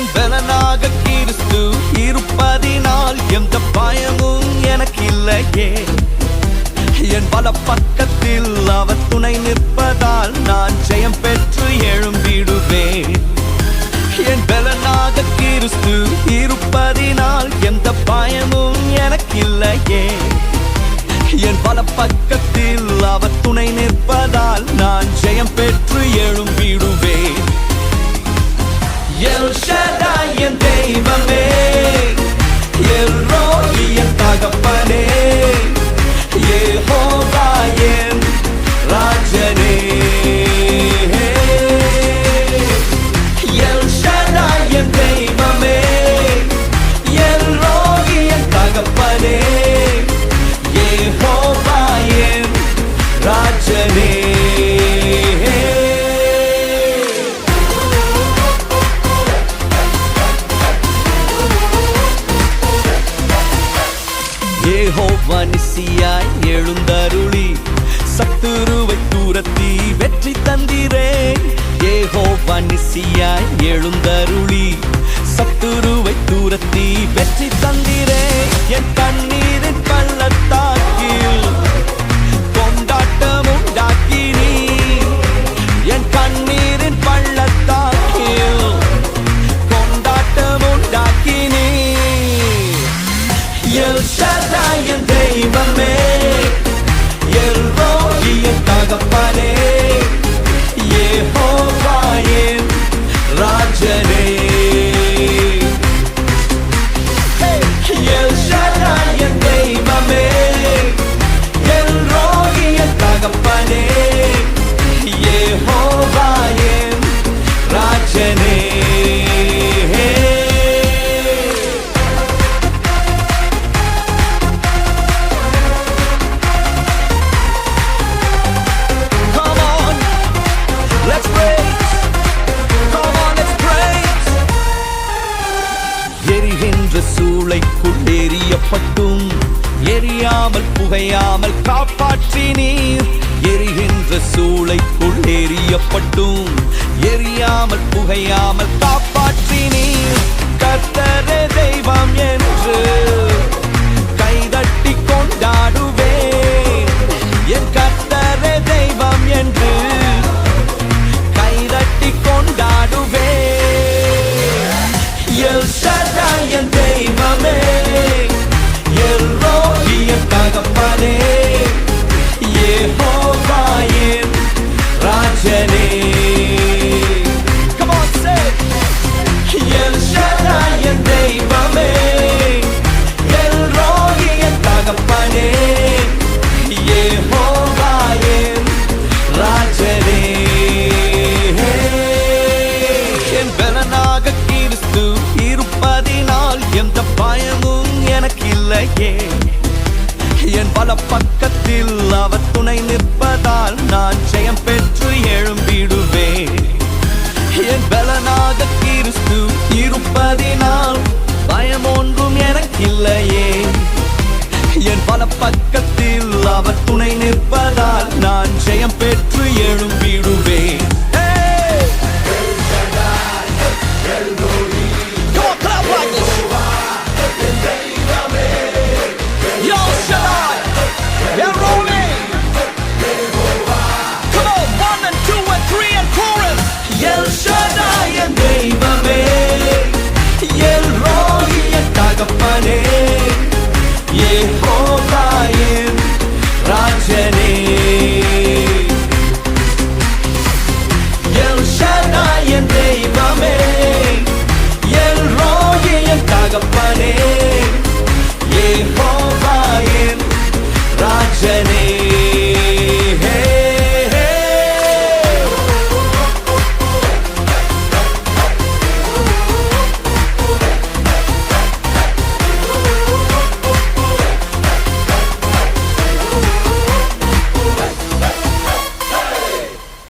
என் பலனாக கிறிஸ்து இருப்பதினால் எந்த பயமும் எனக்கு இல்லையே. என் பல பக்கத்தில் அவர் துணை நிற்பதால் நான் ஜெயம் பெற்று எழும்பிடுவேன். என் பலனாக கிறிஸ்து இருப்பதினால் எந்த பயமும் எனக்கு இல்லையே. என் பல பக்கத்தில் அவர் துணை நிற்பதால் நான் ஜெயம் பெற்று எழும்பிடுவேன். எல் ஷடாய் என் தெய்வமே, எல் ரோயி என் தகப்பனே, யெகோவா என் ராஜனே. எல் ஷடாய் என் தெய்வமே, எல் ரோயி என் தகப்பனே, யெகோவா என் ராஜனே. யெகோவா நிசியாய் எழுந்தருளி சத்துருவை தூரத்தி வெற்றி தந்திரே. யெகோவா நிசியாய் எழுந்தருளி சத்துருவை தூரத்தி வெற்றி தந்திரே. என் கண்ணீரின் பள்ளத்தாக்கில் கொண்டாட்டம் உண்டாக்கினீ. என் கண்ணீரின் பள்ளத்தாக்கில் கொண்டாட்டம் உண்டாக்கினீ. எல் ஷடாய் என் தெய்வமே, எல் ரோயி என் தகப்பனே, யெகோவா என் ராஜனே. எல் ஷடாய் என் தெய்வமே, எல் ரோயி என் தகப்பனே, யெகோவா என் ராஜனே. எரிகின்ற சூளைக்குள் எரியப்பட்டும் எரியாமல் புகையாமல் காப்பாற்றினீர். எரிகின்ற சூளைக்குள் எரியப்பட்டும் எரியாமல் புகையாமல் காப்பாற்றினீர். கர்த்தரே தெய்வம் என்று கைதட்டி கொண்டாடுவேன். என் கர்த்தரே தெய்வம் என்று கைதட்டி கொண்டாடுவேன்.